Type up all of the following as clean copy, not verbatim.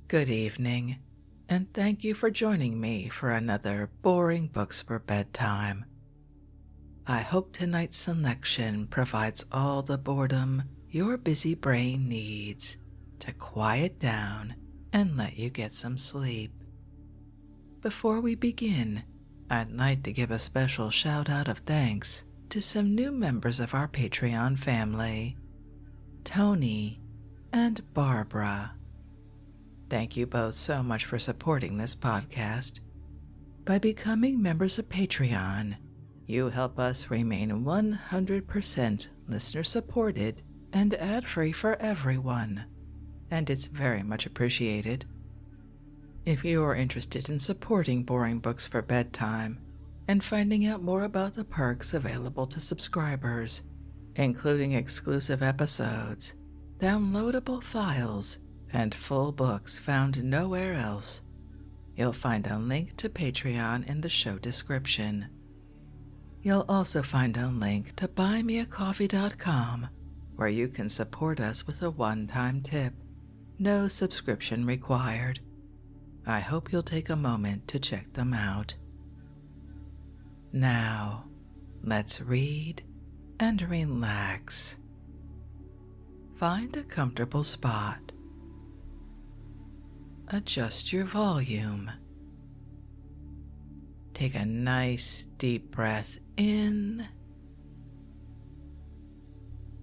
Good evening, and thank you for joining me for another Boring Books for Bedtime. I hope tonight's selection provides all the boredom your busy brain needs to quiet down and let you get some sleep. Before we begin, I'd like to give a special shout out of thanks to some new members of our Patreon family, Tony and Barbara. Thank you both so much for supporting this podcast. By becoming members of Patreon, you help us remain 100% listener supported and ad-free for everyone, and it's very much appreciated. If you are interested in supporting Boring Books for Bedtime and finding out more about the perks available to subscribers, including exclusive episodes, downloadable files, and full books found nowhere else, you'll find a link to Patreon in the show description. You'll also find a link to buymeacoffee.com, where you can support us with a one-time tip. No subscription required. I hope you'll take a moment to check them out. Now, let's read and relax. Find a comfortable spot. Adjust your volume. Take a nice deep breath in.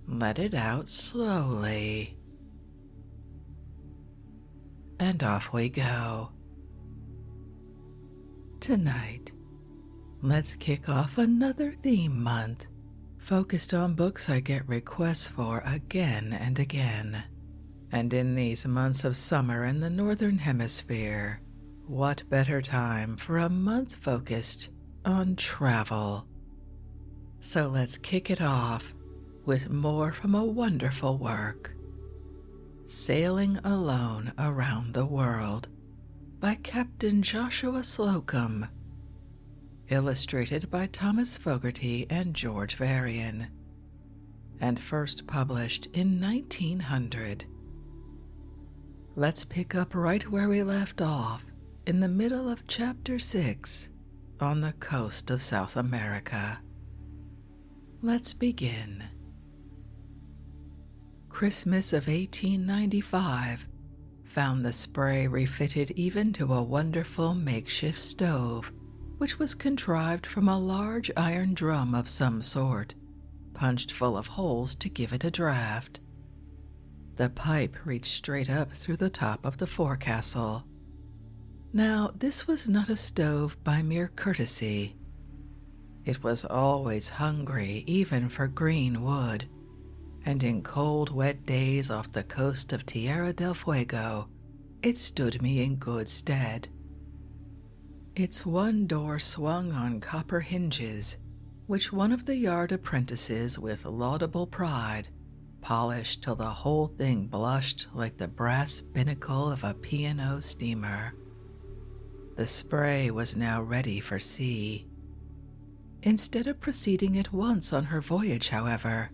Let it out slowly. And off we go. Tonight, let's kick off another theme month focused on books I get requests for again and again. And in these months of summer in the Northern Hemisphere, what better time for a month focused on travel? So let's kick it off with more from a wonderful work, Sailing Alone Around the World by Captain Joshua Slocum, illustrated by Thomas Fogarty and George Varian, and first published in 1900. Let's pick up right where we left off in the middle of Chapter 6 on the coast of South America. Let's begin. Christmas of 1895 found the Spray refitted even to a wonderful makeshift stove, which was contrived from a large iron drum of some sort, punched full of holes to give it a draught. The pipe reached straight up through the top of the forecastle. Now, this was not a stove by mere courtesy. It was always hungry even for green wood, and in cold, wet days off the coast of Tierra del Fuego, it stood me in good stead. Its one door swung on copper hinges, which one of the yard apprentices with laudable pride polished till the whole thing blushed like the brass binnacle of a P&O steamer. The Spray was now ready for sea. Instead of proceeding at once on her voyage, however,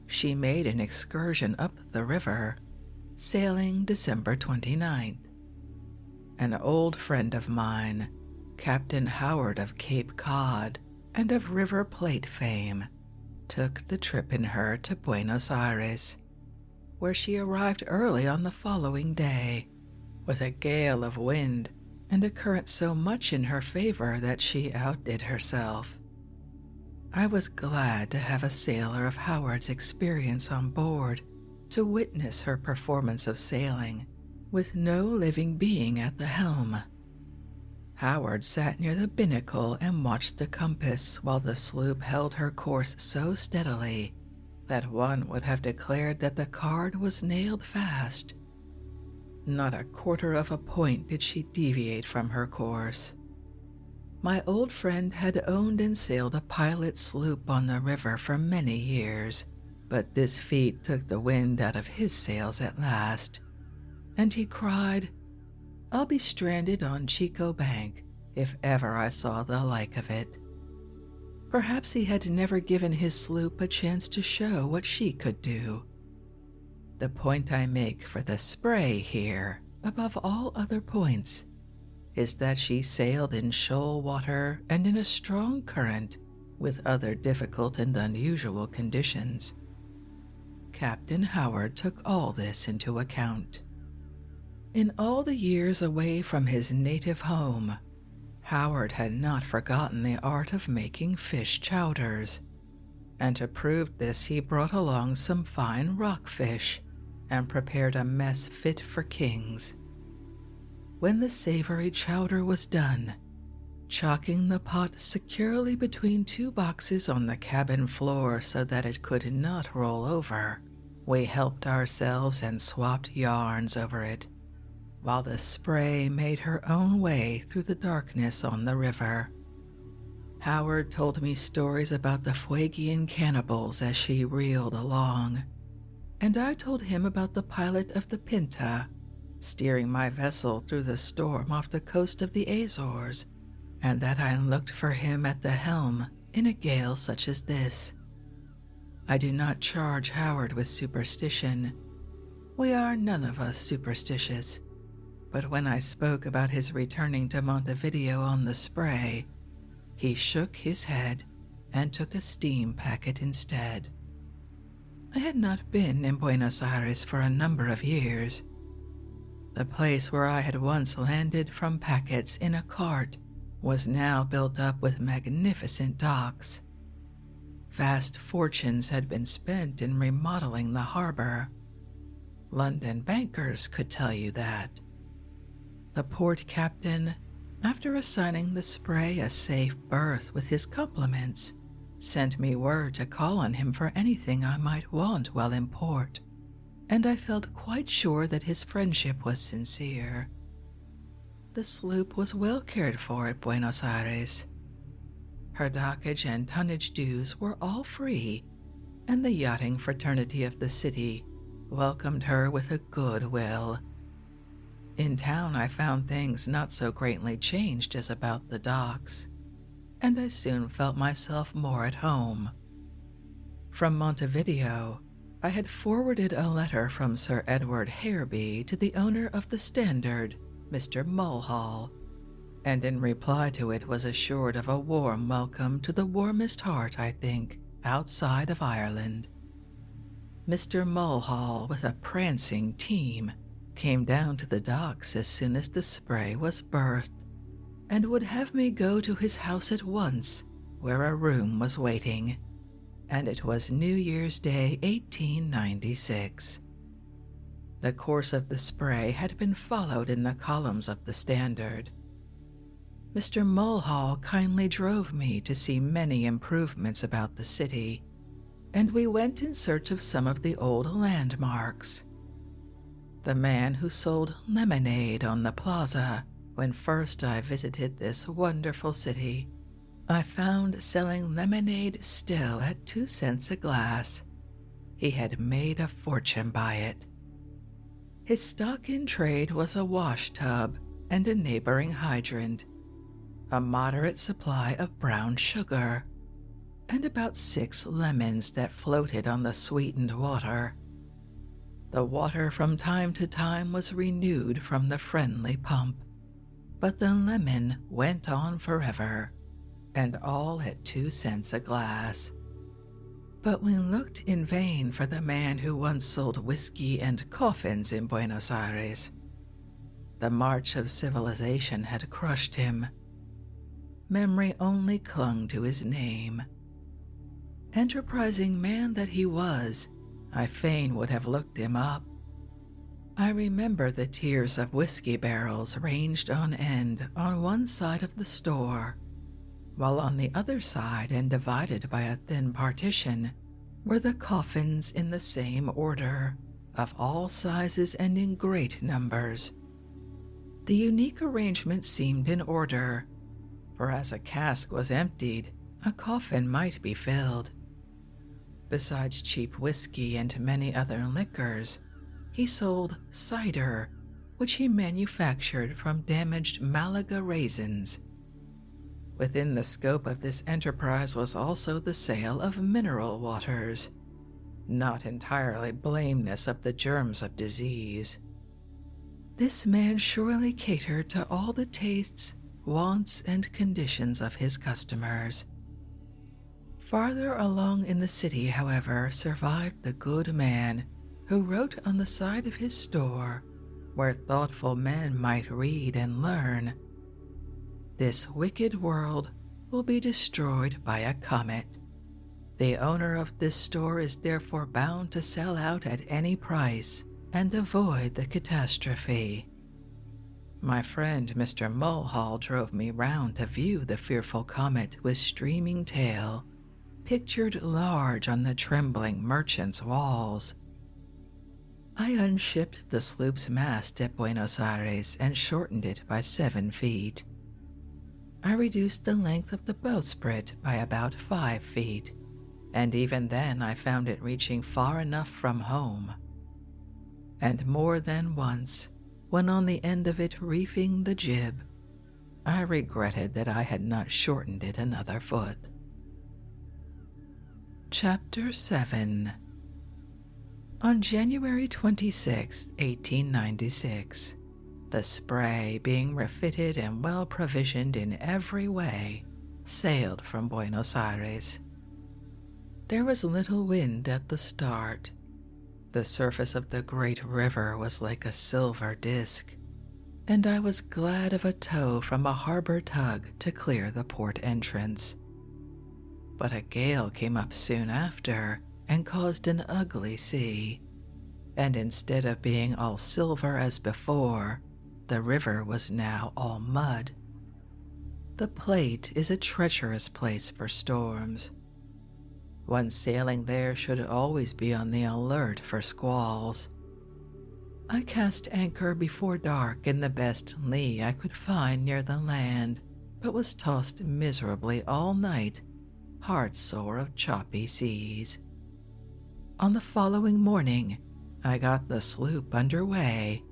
she made an excursion up the river, sailing December 29th. An old friend of mine, Captain Howard of Cape Cod and of River Plate fame, took the trip in her to Buenos Aires, where she arrived early on the following day, with a gale of wind and a current so much in her favor that she outdid herself. I was glad to have a sailor of Howard's experience on board to witness her performance of sailing, with no living being at the helm. Howard sat near the binnacle and watched the compass while the sloop held her course so steadily that one would have declared that the card was nailed fast. Not a quarter of a point did she deviate from her course. My old friend had owned and sailed a pilot sloop on the river for many years, but this feat took the wind out of his sails at last, and he cried, "I'll be stranded on Chico Bank if ever I saw the like of it." Perhaps he had never given his sloop a chance to show what she could do. The point I make for the Spray here, above all other points, is that she sailed in shoal water and in a strong current with other difficult and unusual conditions. Captain Howard took all this into account. In all the years away from his native home, Howard had not forgotten the art of making fish chowders, and to prove this he brought along some fine rockfish and prepared a mess fit for kings. When the savory chowder was done, chalking the pot securely between two boxes on the cabin floor so that it could not roll over, we helped ourselves and swapped yarns over it, while the spray made her own way through the darkness on the river. Howard told me stories about the Fuegian cannibals as she reeled along, and I told him about the pilot of the Pinta steering my vessel through the storm off the coast of the Azores, and that I looked for him at the helm in a gale such as this. I do not charge Howard with superstition. We are none of us superstitious, but when I spoke about his returning to Montevideo on the Spray, he shook his head and took a steam packet instead. I had not been in Buenos Aires for a number of years. The place where I had once landed from packets in a cart was now built up with magnificent docks. Vast fortunes had been spent in remodeling the harbor. London bankers could tell you that. The port captain, after assigning the Spray a safe berth with his compliments, sent me word to call on him for anything I might want while in port, and I felt quite sure that his friendship was sincere. The sloop was well cared for at Buenos Aires. Her dockage and tonnage dues were all free, and the yachting fraternity of the city welcomed her with a good will. In town I found things not so greatly changed as about the docks, and I soon felt myself more at home. From Montevideo, I had forwarded a letter from Sir Edward Hareby to the owner of the Standard, Mr. Mulhall, and in reply to it was assured of a warm welcome to the warmest heart, I think, outside of Ireland. Mr. Mulhall, with a prancing team, came down to the docks as soon as the Spray was berthed, and would have me go to his house at once, where a room was waiting, and it was New Year's Day 1896. The course of the Spray had been followed in the columns of the Standard. Mr. Mulhall kindly drove me to see many improvements about the city, and we went in search of some of the old landmarks. The man who sold lemonade on the plaza when first I visited this wonderful city, I found selling lemonade still at 2 cents a glass. He had made a fortune by it. His stock in trade was a wash tub and a neighboring hydrant, a moderate supply of brown sugar, and about 6 lemons that floated on the sweetened water. The water from time to time was renewed from the friendly pump, but the lemon went on forever, and all at 2 cents a glass. But we looked in vain for the man who once sold whiskey and coffins in Buenos Aires. The march of civilization had crushed him. Memory only clung to his name. Enterprising man that he was, I fain would have looked him up. I remember the tiers of whiskey barrels ranged on end on one side of the store, while on the other side and divided by a thin partition were the coffins in the same order, of all sizes and in great numbers. The unique arrangement seemed in order, for as a cask was emptied, a coffin might be filled. Besides cheap whiskey and many other liquors, he sold cider, which he manufactured from damaged Malaga raisins. Within the scope of this enterprise was also the sale of mineral waters, not entirely blameless of the germs of disease. This man surely catered to all the tastes, wants, and conditions of his customers. Farther along in the city, however, survived the good man who wrote on the side of his store, where thoughtful men might read and learn, "This wicked world will be destroyed by a comet. The owner of this store is therefore bound to sell out at any price and avoid the catastrophe." My friend Mr. Mulhall drove me round to view the fearful comet with streaming tail, pictured large on the trembling merchant's walls. I unshipped the sloop's mast at Buenos Aires and shortened it by 7 feet. I reduced the length of the bowsprit by about 5 feet, and even then I found it reaching far enough from home. And more than once, when on the end of it reefing the jib, I regretted that I had not shortened it another foot. Chapter 7. On January 26, 1896, the Spray, being refitted and well provisioned in every way, sailed from Buenos Aires. There was little wind at the start. The surface of the great river was like a silver disk, and I was glad of a tow from a harbor tug to clear the port entrance. But a gale came up soon after and caused an ugly sea, and instead of being all silver as before, the river was now all mud. The Plate is a treacherous place for storms. One sailing there should always be on the alert for squalls. I cast anchor before dark in the best lee I could find near the land, but was tossed miserably all night, heartsore of choppy seas. On the following morning, I got the sloop under way,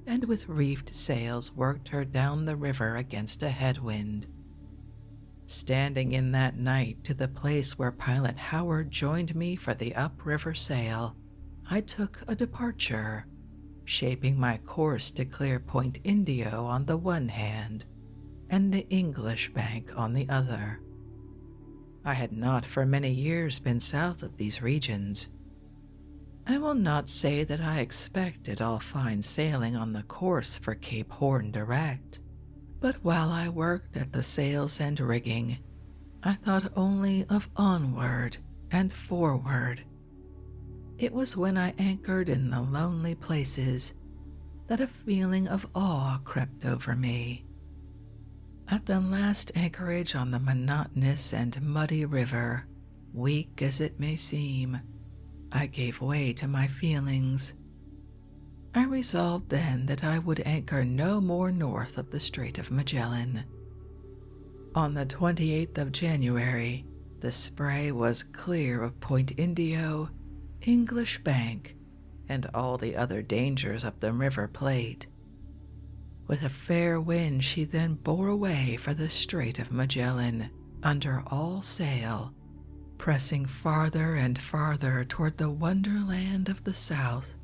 and with reefed sails worked her down the river against a headwind. Standing in that night to the place where Pilot Howard joined me for the upriver sail, I took a departure, shaping my course to clear Point Indio on the one hand and the English bank on the other. I had not for many years been south of these regions. I will not say that I expected all fine sailing on the course for Cape Horn direct, but while I worked at the sails and rigging, I thought only of onward and forward. It was when I anchored in the lonely places that a feeling of awe crept over me. At the last anchorage on the monotonous and muddy river, weak as it may seem, I gave way to my feelings. I resolved then that I would anchor no more north of the Strait of Magellan. On the 28th of January, the Spray was clear of Point Indio, English Bank, and all the other dangers of the River Plate. With a fair wind, she then bore away for the Strait of Magellan under all sail, pressing farther and farther toward the wonderland of the south,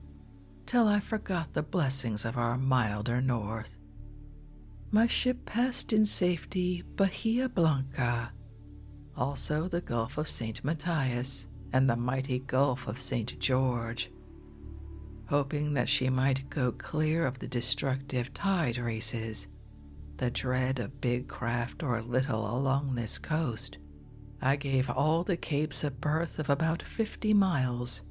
till I forgot the blessings of our milder north. My ship passed in safety Bahia Blanca, also the Gulf of St. Matthias and the mighty Gulf of St. George, hoping that she might go clear of the destructive tide races, the dread of big craft or little along this coast. I gave all the capes a berth of about 50 miles,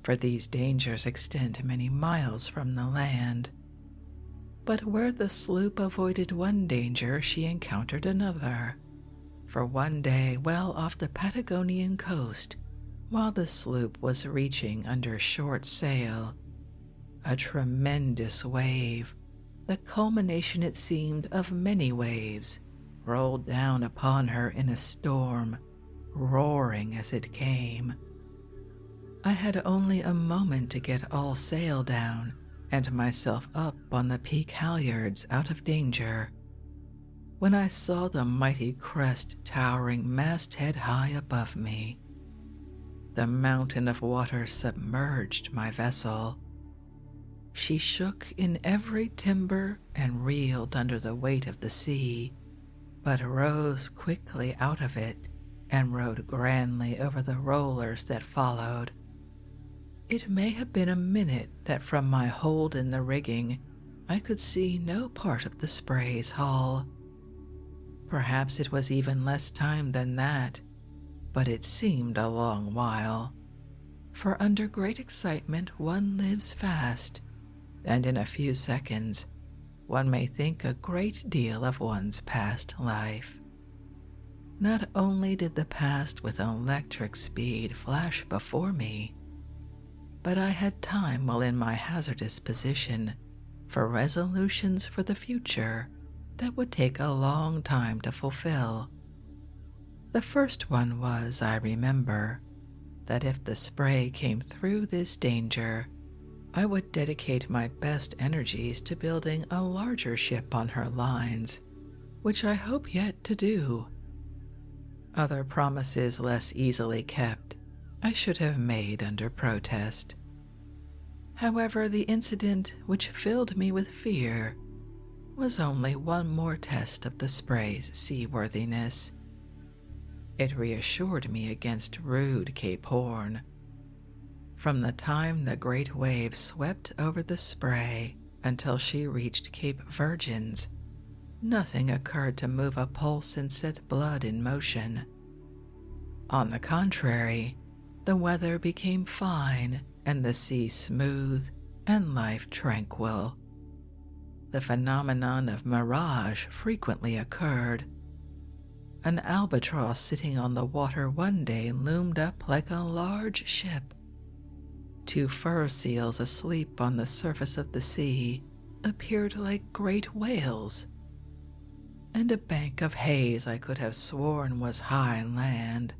for these dangers extend many miles from the land. But where the sloop avoided one danger, she encountered another, for one day well off the Patagonian coast, while the sloop was reaching under short sail, a tremendous wave, the culmination it seemed of many waves, rolled down upon her in a storm, roaring as it came. I had only a moment to get all sail down and myself up on the peak halyards out of danger, when I saw the mighty crest towering masthead high above me. The mountain of water submerged my vessel. She shook in every timber and reeled under the weight of the sea, but rose quickly out of it and rode grandly over the rollers that followed. It may have been a minute that from my hold in the rigging I could see no part of the Spray's hull. Perhaps it was even less time than that, but it seemed a long while, for under great excitement one lives fast, and in a few seconds one may think a great deal of one's past life. Not only did the past with electric speed flash before me, but I had time while in my hazardous position for resolutions for the future that would take a long time to fulfill. The first one was, I remember, that if the Spray came through this danger, I would dedicate my best energies to building a larger ship on her lines, which I hope yet to do. Other promises less easily kept I should have made under protest. However, the incident which filled me with fear was only one more test of the Spray's seaworthiness. It reassured me against rude Cape Horn. From the time the great waves swept over the Spray until she reached Cape Virgins, nothing occurred to move a pulse and set blood in motion. On the contrary, the weather became fine and the sea smooth and life tranquil. The phenomenon of mirage frequently occurred. An albatross sitting on the water one day loomed up like a large ship. 2 fur seals asleep on the surface of the sea appeared like great whales, and a bank of haze I could have sworn was high land.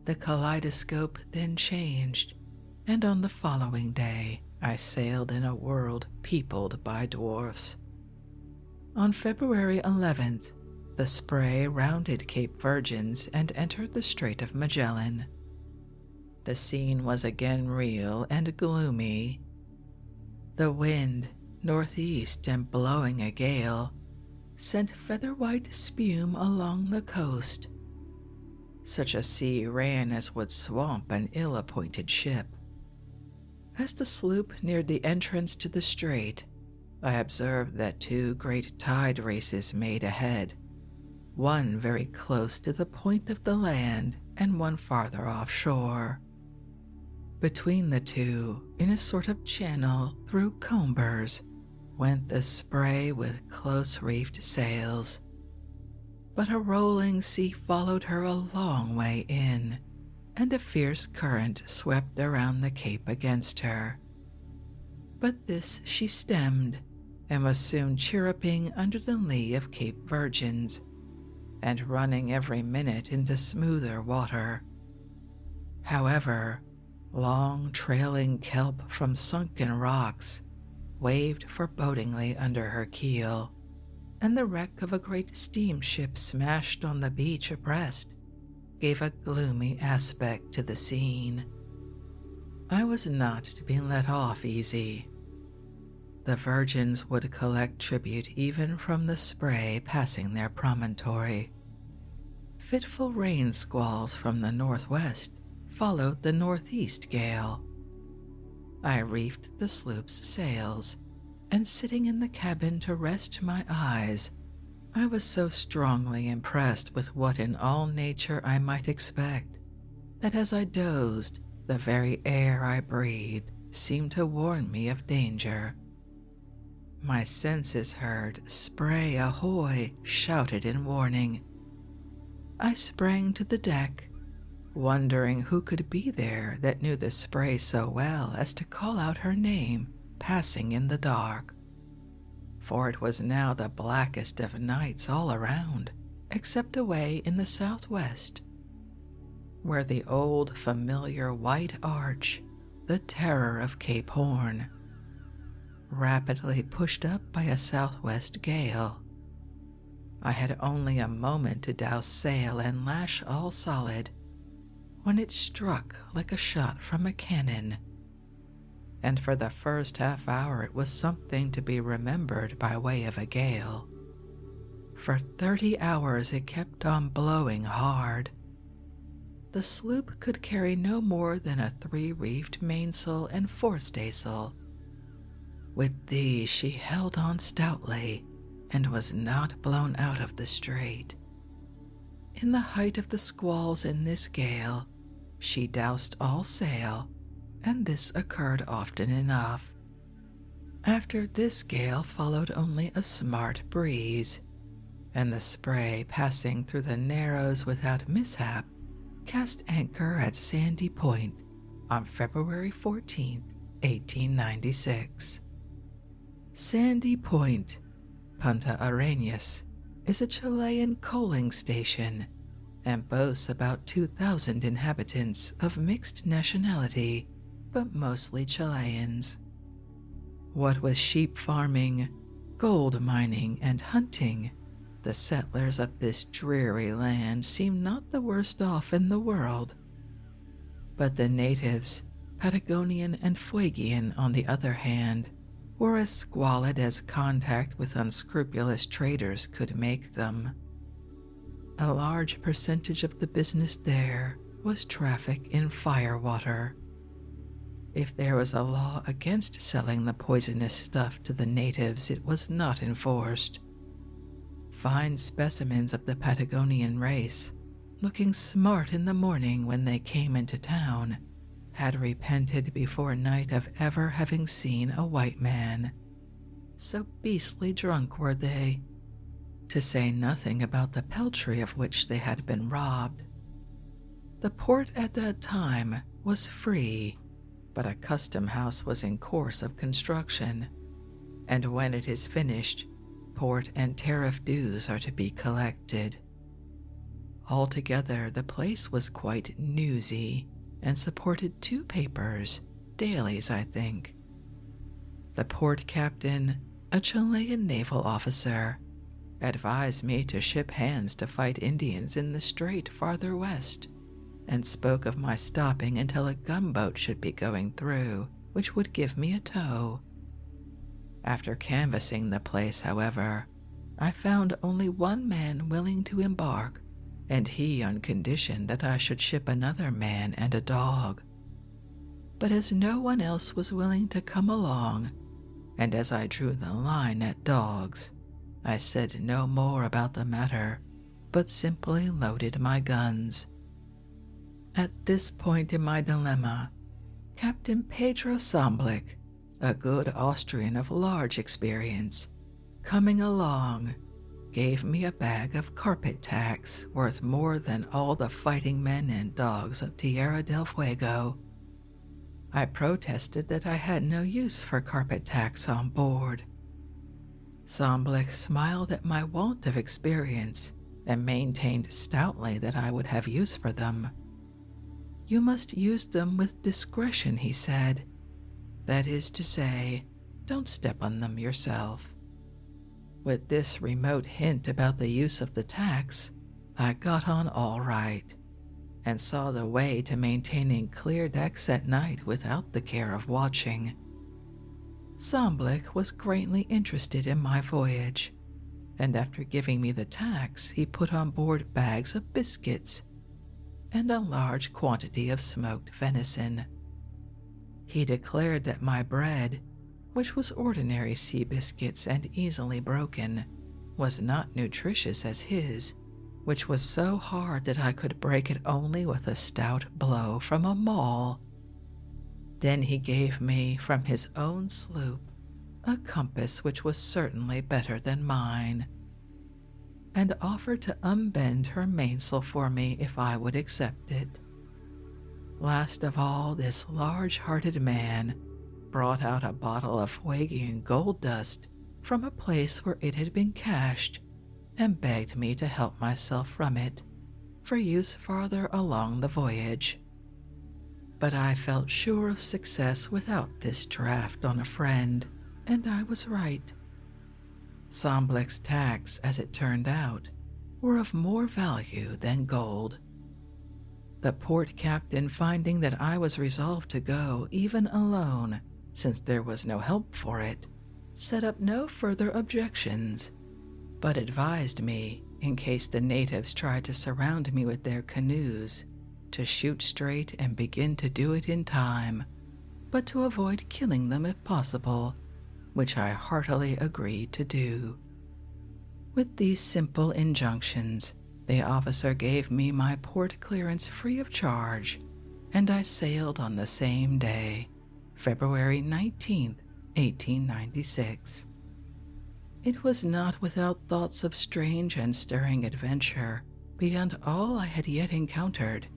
The kaleidoscope then changed, and on the following day I sailed in a world peopled by dwarfs. On February 11th, the Spray rounded Cape Virgins and entered the Strait of Magellan. The scene was again real and gloomy. The wind, northeast and blowing a gale, sent feather-white spume along the coast. Such a sea ran as would swamp an ill-appointed ship. As the sloop neared the entrance to the strait, I observed that 2 great tide races made ahead, one very close to the point of the land and one farther offshore. Between the two, in a sort of channel through combers, went the Spray with close-reefed sails. But a rolling sea followed her a long way in, and a fierce current swept around the cape against her. But this she stemmed, and was soon chirruping under the lee of Cape Virgins, and running every minute into smoother water. However, long trailing kelp from sunken rocks waved forebodingly under her keel, and the wreck of a great steamship smashed on the beach abreast gave a gloomy aspect to the scene. I was not to be let off easy. The Virgins would collect tribute even from the Spray passing their promontory. Fitful rain squalls from the northwest followed the northeast gale. I reefed the sloop's sails, and sitting in the cabin to rest my eyes, I was so strongly impressed with what in all nature I might expect, that as I dozed, the very air I breathed seemed to warn me of danger. My senses heard "Spray ahoy!" shouted in warning. I sprang to the deck, wondering who could be there that knew the Spray so well as to call out her name, passing in the dark. For it was now the blackest of nights all around, except away in the southwest, where the old familiar white arch, the terror of Cape Horn, rapidly pushed up by a southwest gale. I had only a moment to douse sail and lash all solid, when it struck like a shot from a cannon. and for the first half hour it was something to be remembered by way of a gale. For 30 hours it kept on blowing hard. The sloop could carry no more than a 3-reefed mainsail and forestaysail. With these she held on stoutly and was not blown out of the strait. In the height of the squalls in this gale, she doused all sail, and this occurred often enough. After this gale followed only a smart breeze, and the spray passing through the narrows without mishap cast anchor at Sandy Point on February 14, 1896. Sandy Point, Punta Arenas, is a Chilean coaling station and boasts about 2,000 inhabitants of mixed nationality, but mostly Chileans. What with sheep farming, gold mining, and hunting, the settlers of this dreary land seem not the worst off in the world. But the natives, Patagonian and Fuegian on the other hand, were as squalid as contact with unscrupulous traders could make them. A large percentage of the business there was traffic in firewater. If there was a law against selling the poisonous stuff to the natives, it was not enforced. Fine specimens of the Patagonian race, looking smart in the morning when they came into town, had repented before night of ever having seen a white man. So beastly drunk were they, to say nothing about the peltry of which they had been robbed. The port at that time was free, but a custom house was in course of construction, and when it is finished, port and tariff dues are to be collected. Altogether, the place was quite newsy and supported 2 papers, dailies, I think. The port captain, a Chilean naval officer, advised me to ship hands to fight Indians in the strait farther west, and spoke of my stopping until a gunboat should be going through, which would give me a tow. After canvassing the place, however, I found only one man willing to embark, and he on condition that I should ship another man and a dog. But as no one else was willing to come along, and as I drew the line at dogs, I said no more about the matter, but simply loaded my guns. At this point in my dilemma, Captain Pedro Samblick, a good Austrian of large experience, coming along, gave me a bag of carpet tacks worth more than all the fighting men and dogs of Tierra del Fuego. I protested that I had no use for carpet tacks on board. Samblick smiled at my want of experience and maintained stoutly that I would have use for them. You must use them with discretion, he said. That is to say, don't step on them yourself. With this remote hint about the use of the tacks, I got on all right, and saw the way to maintaining clear decks at night without the care of watching. Samblick was greatly interested in my voyage, and after giving me the tacks, he put on board bags of biscuits and a large quantity of smoked venison. He declared that my bread, which was ordinary sea biscuits and easily broken, was not nutritious as his, which was so hard that I could break it only with a stout blow from a maul. Then he gave me, from his own sloop, a compass which was certainly better than mine, and offered to unbend her mainsail for me if I would accept it. Last of all, this large-hearted man brought out a bottle of Fuegian gold dust from a place where it had been cached, and begged me to help myself from it, for use farther along the voyage. But I felt sure of success without this draft on a friend, and I was right. Samblick's tacks, as it turned out, were of more value than gold. The port captain, finding that I was resolved to go, even alone, since there was no help for it, set up no further objections, but advised me, in case the natives tried to surround me with their canoes, to shoot straight and begin to do it in time, but to avoid killing them if possible, which I heartily agreed to do. With these simple injunctions, the officer gave me my port clearance free of charge, and I sailed on the same day, February 19th, 1896. It was not without thoughts of strange and stirring adventure beyond all I had yet encountered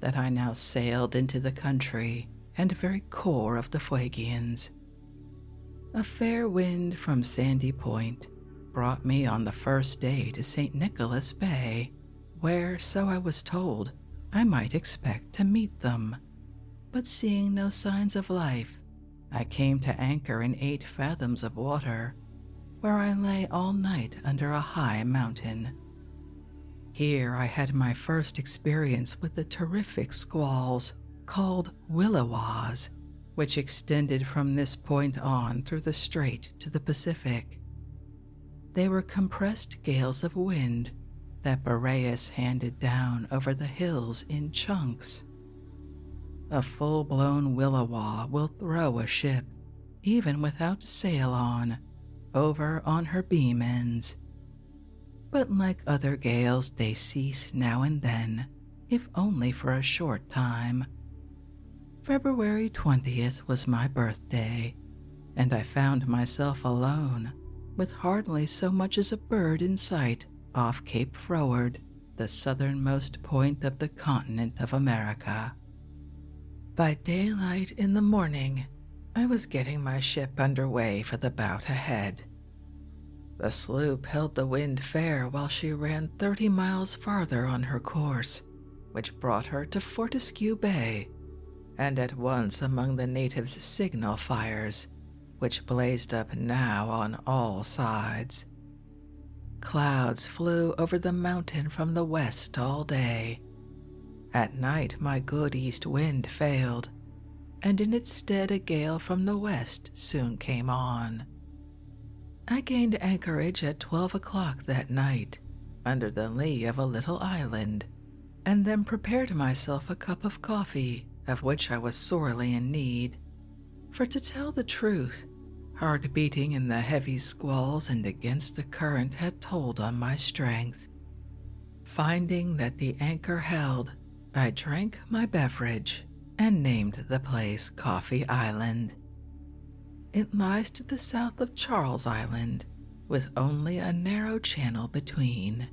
that I now sailed into the country and very core of the Fuegians. A fair wind from Sandy Point brought me on the first day to St. Nicholas Bay, where, so I was told, I might expect to meet them. But seeing no signs of life, I came to anchor in 8 fathoms of water, where I lay all night under a high mountain. Here I had my first experience with the terrific squalls called williwaws, which extended from this point on through the strait to the Pacific. They were compressed gales of wind that Boreas handed down over the hills in chunks. A full-blown williwaw will throw a ship, even without sail on, over on her beam ends. But like other gales, they cease now and then, if only for a short time. February 20th was my birthday, and I found myself alone, with hardly so much as a bird in sight off Cape Froward, the southernmost point of the continent of America. By daylight in the morning, I was getting my ship under way for the bout ahead. The sloop held the wind fair while she ran 30 miles farther on her course, which brought her to Fortescue Bay, and at once among the natives' signal fires, which blazed up now on all sides. Clouds flew over the mountain from the west all day. At night my good east wind failed, and in its stead a gale from the west soon came on. I gained anchorage at 12 o'clock that night, under the lee of a little island, and then prepared myself a cup of coffee, of which I was sorely in need. For to tell the truth, hard beating in the heavy squalls and against the current had told on my strength. Finding that the anchor held, I drank my beverage and named the place Coffee Island. It lies to the south of Charles Island, with only a narrow channel between.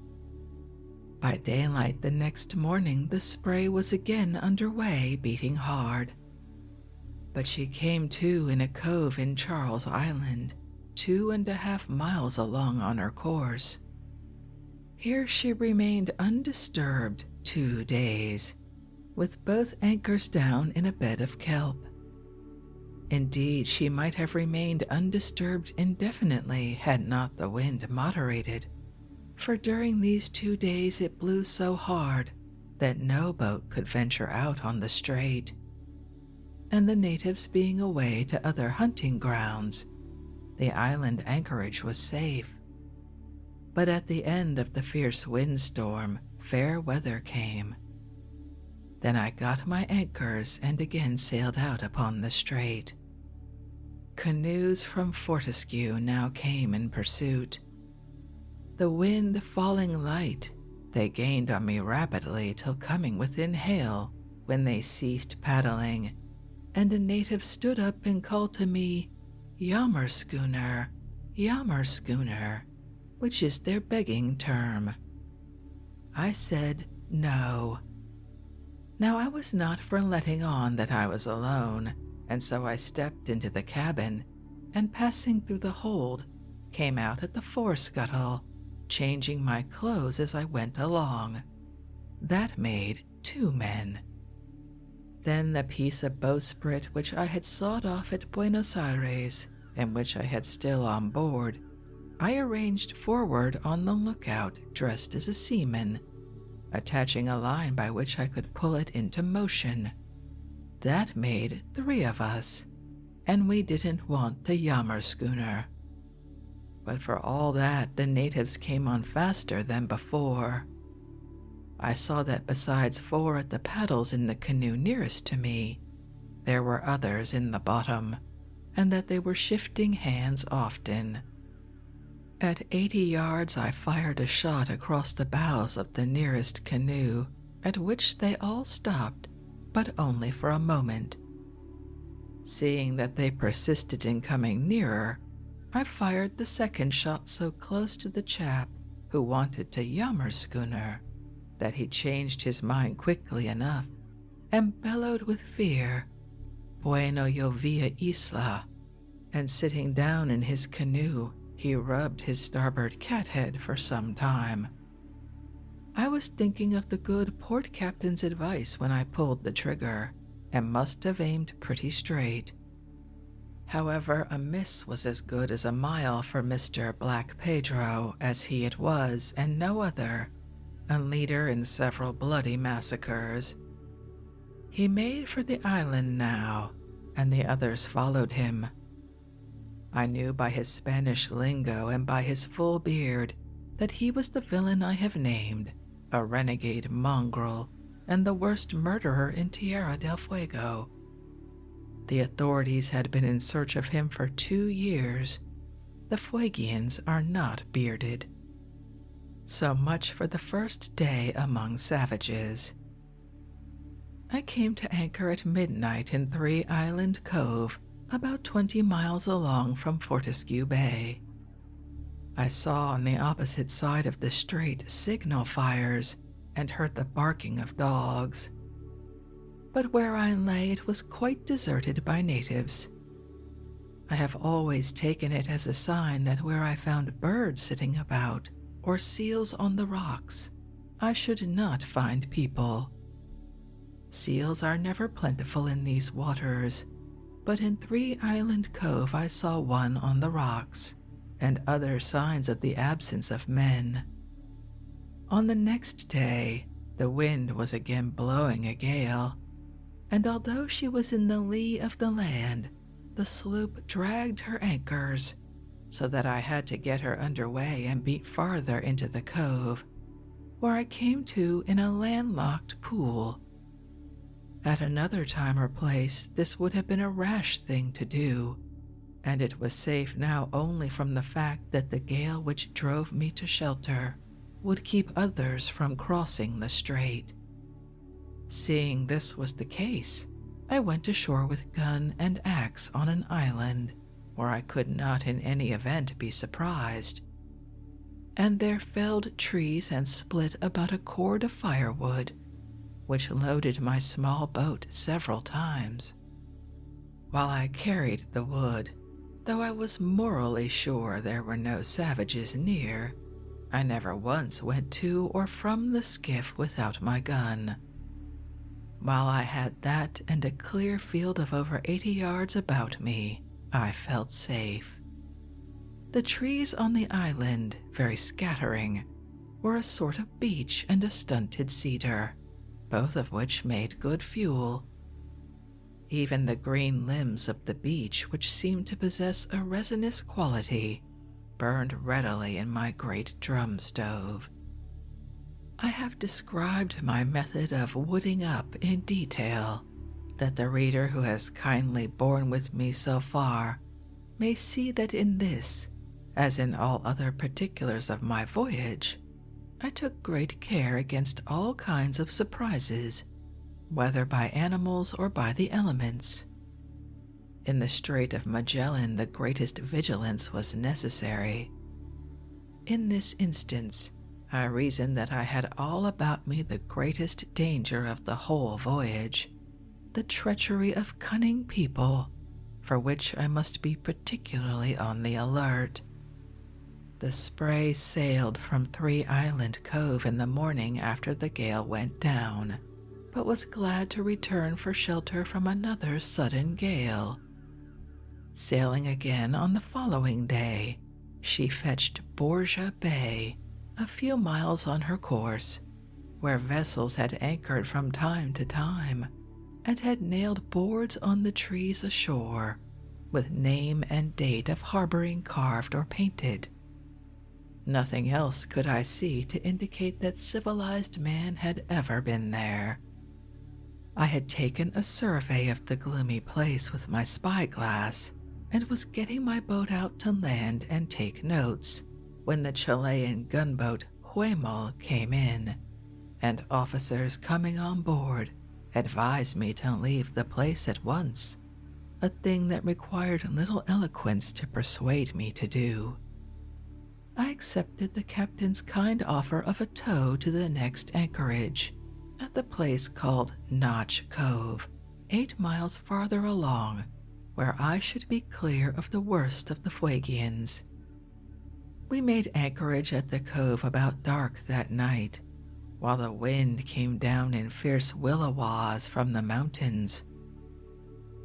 By daylight the next morning the spray was again underway, beating hard. But she came to in a cove in Charles Island, 2.5 miles along on her course. Here she remained undisturbed 2 days, with both anchors down in a bed of kelp. Indeed, she might have remained undisturbed indefinitely had not the wind moderated, for during these 2 days it blew so hard that no boat could venture out on the strait. And the natives being away to other hunting grounds, the island anchorage was safe. But at the end of the fierce windstorm, fair weather came. Then I got my anchors and again sailed out upon the strait. Canoes from Fortescue now came in pursuit. The wind falling light, they gained on me rapidly till coming within hail, when they ceased paddling, and a native stood up and called to me, "Yammer schooner, which is their begging term. I said no. Now I was not for letting on that I was alone, and so I stepped into the cabin, and passing through the hold, came out at the forescuttle, changing my clothes as I went along. That made 2 men. Then the piece of bowsprit which I had sawed off at Buenos Aires, and which I had still on board, I arranged forward on the lookout dressed as a seaman, attaching a line by which I could pull it into motion. That made 3 of us, and we didn't want the Yammer schooner. But for all that, the natives came on faster than before. I saw that besides 4 at the paddles in the canoe nearest to me, there were others in the bottom, and that they were shifting hands often. At 80 yards, I fired a shot across the bows of the nearest canoe, at which they all stopped, but only for a moment. Seeing that they persisted in coming nearer, I fired the second shot so close to the chap who wanted to Yammer schooner that he changed his mind quickly enough and bellowed with fear, "Bueno yo via isla," and sitting down in his canoe, he rubbed his starboard cathead for some time. I was thinking of the good port captain's advice when I pulled the trigger, and must have aimed pretty straight. However, a miss was as good as a mile for Mr. Black Pedro, as he it was, and no other, a leader in several bloody massacres. He made for the island now, and the others followed him. I knew by his Spanish lingo and by his full beard that he was the villain I have named, a renegade mongrel, and the worst murderer in Tierra del Fuego. The authorities had been in search of him for 2 years. The Fuegians are not bearded. So much for the first day among savages. I came to anchor at midnight in 3 Island Cove, about 20 miles along from Fortescue Bay. I saw on the opposite side of the strait signal fires and heard the barking of dogs. But where I lay it was quite deserted by natives. I have always taken it as a sign that where I found birds sitting about or seals on the rocks, I should not find people. Seals are never plentiful in these waters, but in 3 Island Cove I saw one on the rocks, and other signs of the absence of men. On the next day, the wind was again blowing a gale, and although she was in the lee of the land, the sloop dragged her anchors, so that I had to get her under way and beat farther into the cove, where I came to in a landlocked pool. At another time or place, this would have been a rash thing to do, and it was safe now only from the fact that the gale which drove me to shelter would keep others from crossing the strait. Seeing this was the case, I went ashore with gun and axe on an island where I could not in any event be surprised, and there felled trees and split about a cord of firewood, which loaded my small boat several times. While I carried the wood, though I was morally sure there were no savages near, I never once went to or from the skiff without my gun. While I had that and a clear field of over 80 yards about me, I felt safe. The trees on the island, very scattering, were a sort of beech and a stunted cedar, both of which made good fuel. Even the green limbs of the beech, which seemed to possess a resinous quality, burned readily in my great drum stove. I have described my method of wooding up in detail, that the reader who has kindly borne with me so far may see that in this, as in all other particulars of my voyage, I took great care against all kinds of surprises, whether by animals or by the elements. In the Strait of Magellan, the greatest vigilance was necessary. In this instance, I reasoned that I had all about me the greatest danger of the whole voyage, the treachery of cunning people, for which I must be particularly on the alert. The Spray sailed from 3 Island Cove in the morning after the gale went down, but was glad to return for shelter from another sudden gale. Sailing again on the following day, she fetched Borgia Bay, a few miles on her course, where vessels had anchored from time to time, and had nailed boards on the trees ashore, with name and date of harboring carved or painted. Nothing else could I see to indicate that civilized man had ever been there. I had taken a survey of the gloomy place with my spyglass and was getting my boat out to land and take notes when the Chilean gunboat Huemul came in, and officers coming on board advised me to leave the place at once, a thing that required little eloquence to persuade me to do. I accepted the captain's kind offer of a tow to the next anchorage, at the place called Notch Cove, 8 miles farther along, where I should be clear of the worst of the Fuegians. We made anchorage at the cove about dark that night, while the wind came down in fierce williwaws from the mountains.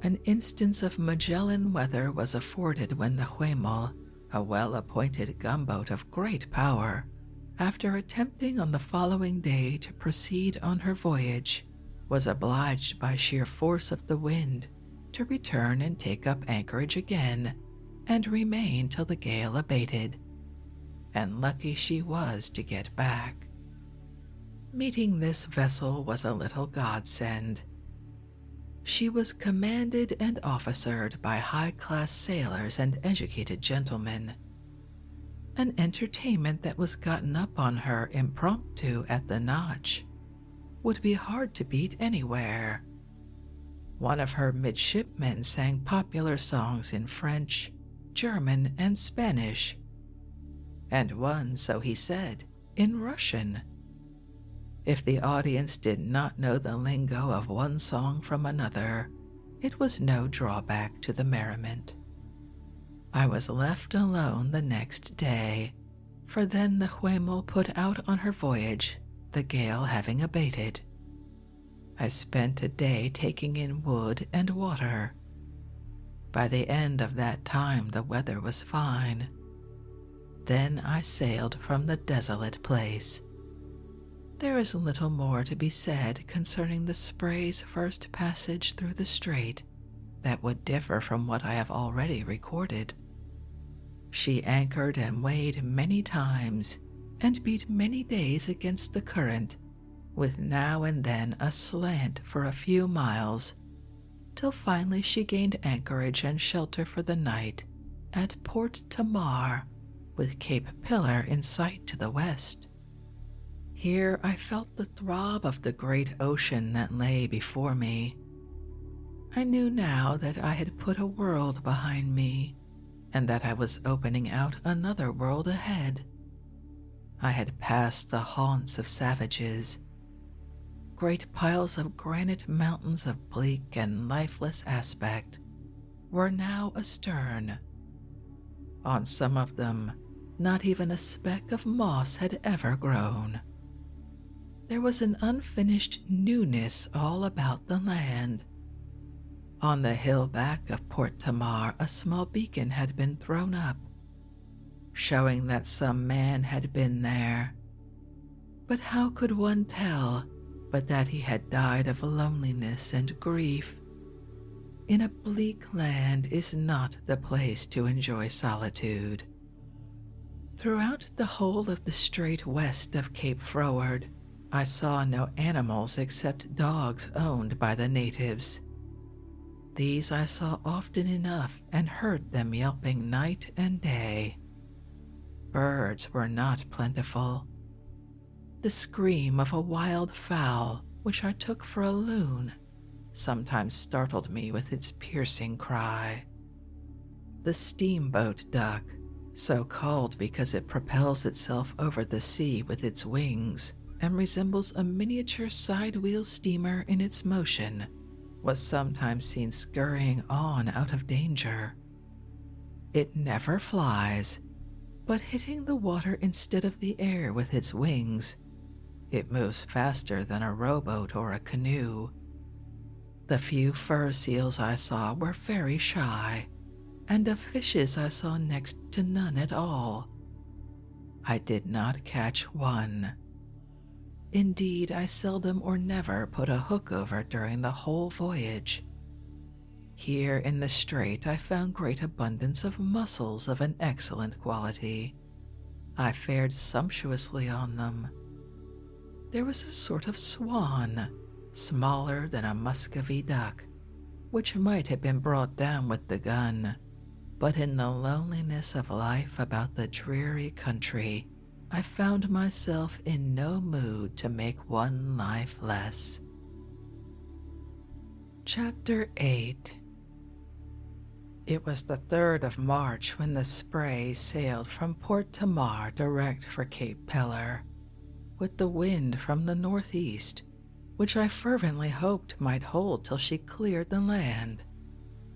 An instance of Magellan weather was afforded when the Huemul, a well-appointed gunboat of great power, after attempting on the following day to proceed on her voyage, was obliged by sheer force of the wind to return and take up anchorage again and remain till the gale abated, and lucky she was to get back. Meeting this vessel was a little godsend. She was commanded and officered by high-class sailors and educated gentlemen. An entertainment that was gotten up on her impromptu at the Notch would be hard to beat anywhere. One of her midshipmen sang popular songs in French, German, and Spanish, and one, so he said, in Russian. If the audience did not know the lingo of one song from another, it was no drawback to the merriment. I was left alone the next day, for then the Huemul put out on her voyage, the gale having abated. I spent a day taking in wood and water. By the end of that time the weather was fine. Then I sailed from the desolate place. There is little more to be said concerning the Spray's first passage through the strait that would differ from what I have already recorded. She anchored and weighed many times and beat many days against the current, with now and then a slant for a few miles, till finally she gained anchorage and shelter for the night at Port Tamar, with Cape Pillar in sight to the west. Here I felt the throb of the great ocean that lay before me. I knew now that I had put a world behind me, and that I was opening out another world ahead. I had passed the haunts of savages. Great piles of granite mountains of bleak and lifeless aspect were now astern. On some of them, not even a speck of moss had ever grown. There was an unfinished newness all about the land. On the hill back of Port Tamar, a small beacon had been thrown up, showing that some man had been there. But how could one tell but that he had died of loneliness and grief? In a bleak land is not the place to enjoy solitude. Throughout the whole of the strait west of Cape Froward, I saw no animals except dogs owned by the natives. These I saw often enough and heard them yelping night and day. Birds were not plentiful. The scream of a wild fowl, which I took for a loon, sometimes startled me with its piercing cry. The steamboat duck, so called because it propels itself over the sea with its wings and resembles a miniature side-wheel steamer in its motion, was sometimes seen scurrying on out of danger. It never flies, but hitting the water instead of the air with its wings, it moves faster than a rowboat or a canoe. The few fur seals I saw were very shy, and of fishes I saw next to none at all. I did not catch one. Indeed, I seldom or never put a hook over during the whole voyage. Here in the strait I found great abundance of mussels of an excellent quality. I fared sumptuously on them. There was a sort of swan, smaller than a Muscovy duck, which might have been brought down with the gun, but in the loneliness of life about the dreary country, I found myself in no mood to make one life less. Chapter 8. It was the 3rd of March when the Spray sailed from Port Tamar direct for Cape Peller, with the wind from the northeast, which I fervently hoped might hold till she cleared the land,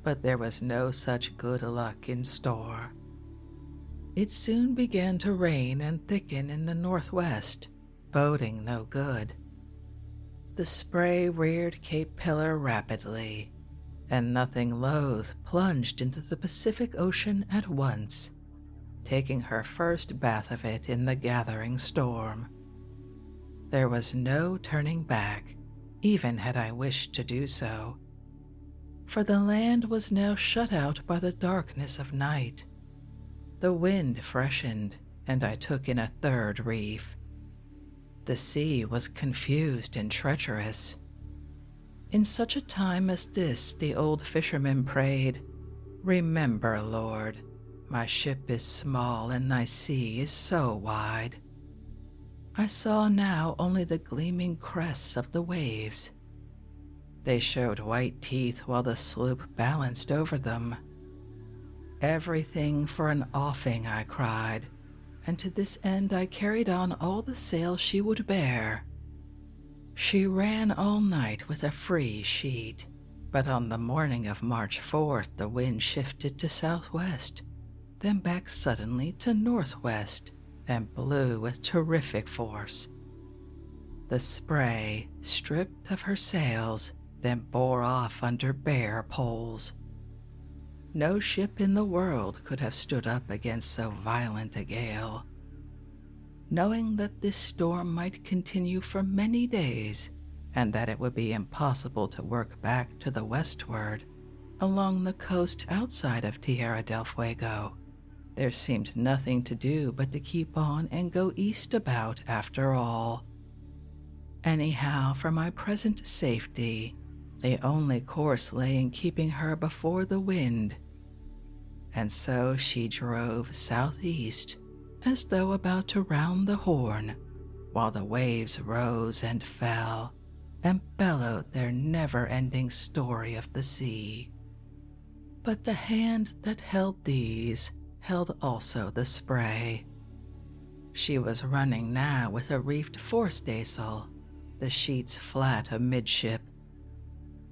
but there was no such good luck in store. It soon began to rain and thicken in the northwest, boding no good. The Spray reared Cape Pillar rapidly, and nothing loath plunged into the Pacific Ocean at once, taking her first bath of it in the gathering storm. There was no turning back, even had I wished to do so, for the land was now shut out by the darkness of night. The wind freshened, and I took in a 3rd reef. The sea was confused and treacherous. In such a time as this the old fisherman prayed, "Remember, Lord, my ship is small and thy sea is so wide." I saw now only the gleaming crests of the waves. They showed white teeth while the sloop balanced over them. "Everything for an offing," I cried, and to this end I carried on all the sail she would bear. She ran all night with a free sheet, but on the morning of March 4th the wind shifted to southwest, then back suddenly to northwest, and blew with terrific force. The Spray, stripped of her sails, then bore off under bare poles. No ship in the world could have stood up against so violent a gale. Knowing that this storm might continue for many days, and that it would be impossible to work back to the westward, along the coast outside of Tierra del Fuego, there seemed nothing to do but to keep on and go east about after all. Anyhow, for my present safety, the only course lay in keeping her before the wind, and so she drove southeast as though about to round the Horn, while the waves rose and fell and bellowed their never-ending story of the sea. But the hand that held these held also the Spray. She was running now with a reefed forestaysail, the sheets flat amidship.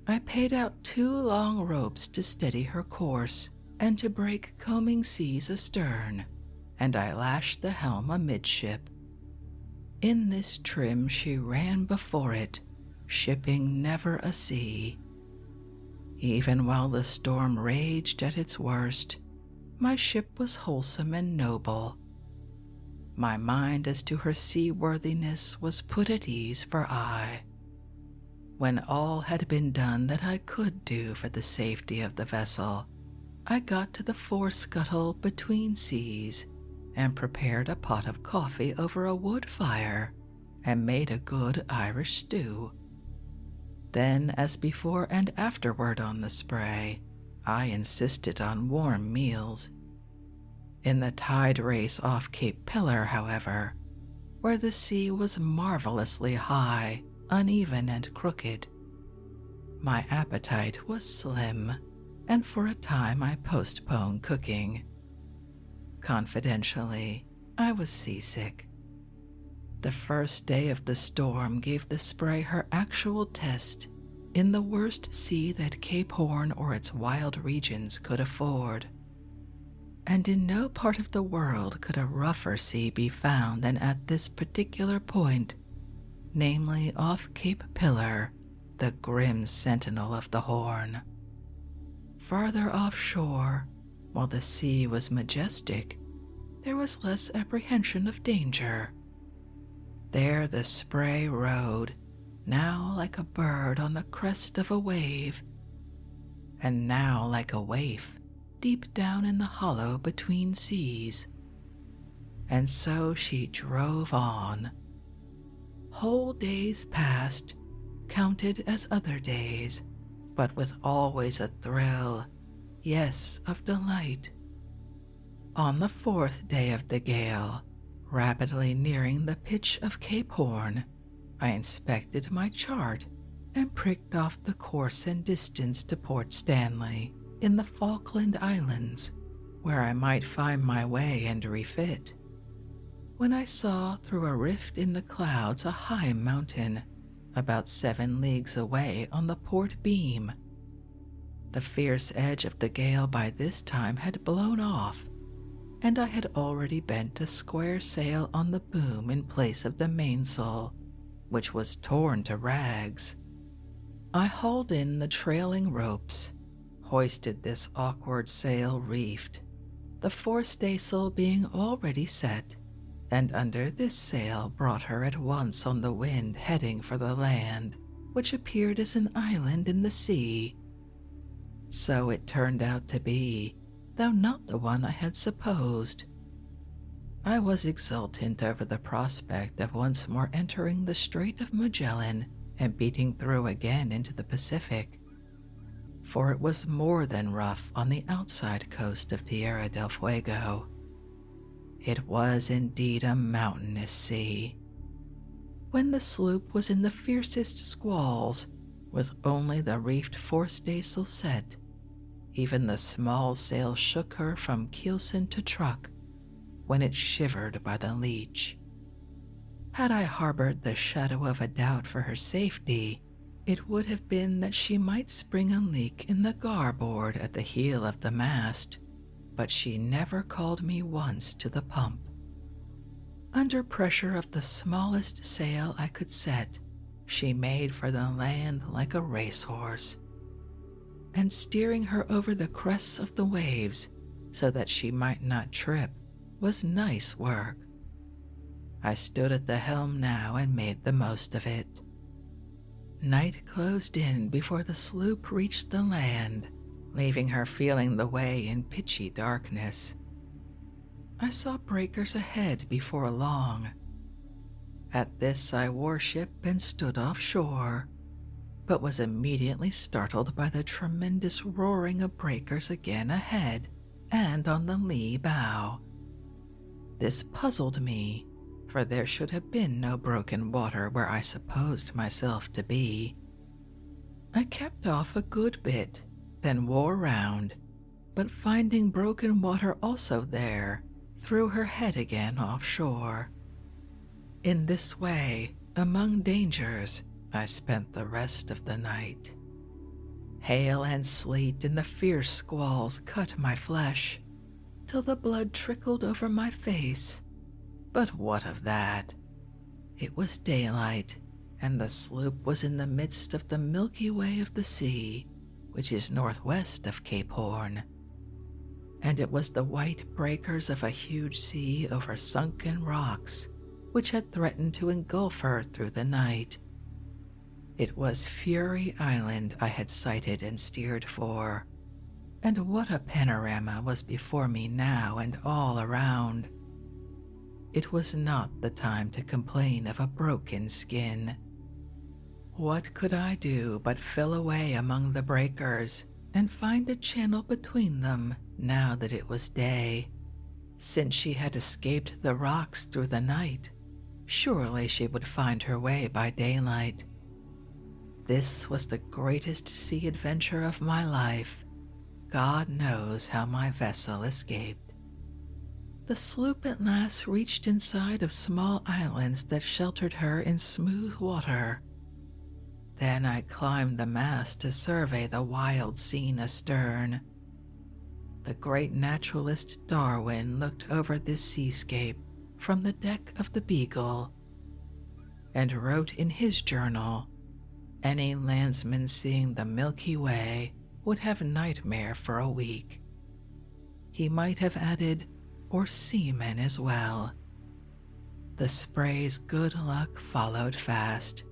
I paid out 2 long ropes to steady her course and to break combing seas astern, and I lashed the helm amidship. In this trim she ran before it, shipping never a sea. Even while the storm raged at its worst, my ship was wholesome and noble. My mind as to her seaworthiness was put at ease for aye. When all had been done that I could do for the safety of the vessel, I got to the fore-scuttle between seas and prepared a pot of coffee over a wood fire and made a good Irish stew. Then, as before and afterward on the Spray, I insisted on warm meals. In the tide race off Cape Pillar, however, where the sea was marvelously high, uneven and crooked, my appetite was slim, and for a time I postponed cooking. Confidentially, I was seasick. The first day of the storm gave the Spray her actual test in the worst sea that Cape Horn or its wild regions could afford. And in no part of the world could a rougher sea be found than at this particular point, namely off Cape Pillar, the grim sentinel of the Horn. Farther offshore, while the sea was majestic, there was less apprehension of danger. There the Spray rode, now like a bird on the crest of a wave. and now like a waif deep down in the hollow between seas. And so she drove on. Whole days passed, counted as other days, but with always a thrill, yes, of delight. On the fourth day of the gale, rapidly nearing the pitch of Cape Horn, I inspected my chart and pricked off the course and distance to Port Stanley in the Falkland Islands, where I might find my way and refit, when I saw through a rift in the clouds a high mountain, about 7 leagues away on the port beam. The fierce edge of the gale by this time had blown off, and I had already bent a square sail on the boom in place of the mainsail, which was torn to rags. I hauled in the trailing ropes, hoisted this awkward sail reefed, the forestaysail being already set, and under this sail brought her at once on the wind heading for the land, which appeared as an island in the sea. So it turned out to be, though not the one I had supposed. I was exultant over the prospect of once more entering the Strait of Magellan and beating through again into the Pacific, for it was more than rough on the outside coast of Tierra del Fuego. It was indeed a mountainous sea. When the sloop was in the fiercest squalls, with only the reefed forestaysail set, even the small sail shook her from keelson to truck when it shivered by the leech. Had I harbored the shadow of a doubt for her safety, it would have been that she might spring a leak in the garboard at the heel of the mast, but she never called me once to the pump. Under pressure of the smallest sail I could set, she made for the land like a racehorse, and steering her over the crests of the waves so that she might not trip was nice work. I stood at the helm now and made the most of it. Night closed in before the sloop reached the land, leaving her feeling the way in pitchy darkness. I saw breakers ahead before long. At this I wore ship and stood offshore, but was immediately startled by the tremendous roaring of breakers again ahead and on the lee bow. This puzzled me, for there should have been no broken water where I supposed myself to be. I kept off a good bit, then wore round, but finding broken water also there, threw her head again offshore. In this way, among dangers, I spent the rest of the night. Hail and sleet and the fierce squalls cut my flesh, till the blood trickled over my face. But what of that? It was daylight, and the sloop was in the midst of the Milky Way of the sea, which is northwest of Cape Horn, and it was the white breakers of a huge sea over sunken rocks which had threatened to engulf her through the night. It was Fury Island I had sighted and steered for, and what a panorama was before me now and all around. It was not the time to complain of a broken skin. What could I do but fill away among the breakers and find a channel between them now that it was day? Since she had escaped the rocks through the night, surely she would find her way by daylight. This was the greatest sea adventure of my life. God knows how my vessel escaped. The sloop at last reached inside of small islands that sheltered her in smooth water. Then I climbed the mast to survey the wild scene astern. The great naturalist Darwin looked over this seascape from the deck of the Beagle, and wrote in his journal, "Any landsman seeing the Milky Way would have nightmare for a week." He might have added, or seamen as well. The Spray's good luck followed fast.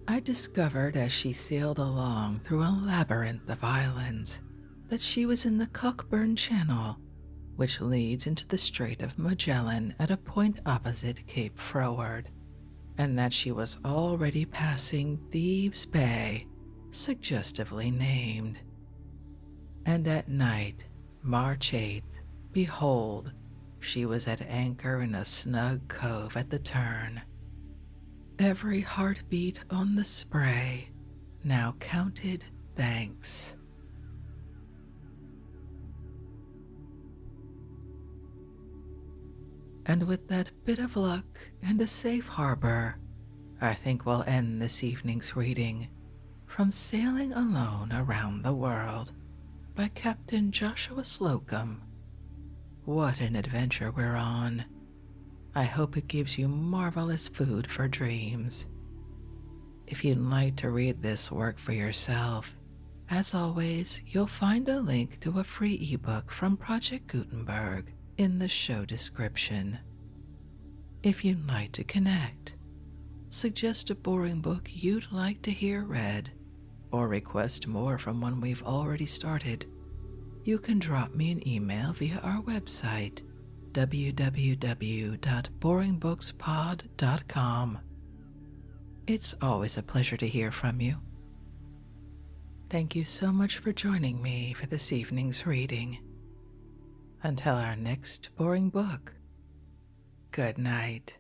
I discovered as she sailed along through a labyrinth of islands that she was in the Cockburn Channel, which leads into the Strait of Magellan at a point opposite Cape Froward, and that she was already passing Thieves' Bay, suggestively named. And at night, March 8th, behold, she was at anchor in a snug cove at the turn. Every heartbeat on the spray now counted thanks. And with that bit of luck and a safe harbor, I think we'll end this evening's reading from Sailing Alone Around the World by Captain Joshua Slocum. What an adventure we're on. I hope it gives you marvelous food for dreams. If you'd like to read this work for yourself, as always, you'll find a link to a free ebook from Project Gutenberg in the show description. If you'd like to connect, suggest a boring book you'd like to hear read, or request more from one we've already started, you can drop me an email via our website, www.boringbookspod.com. It's always a pleasure to hear from you. Thank you so much for joining me for this evening's reading. Until our next boring book, good night.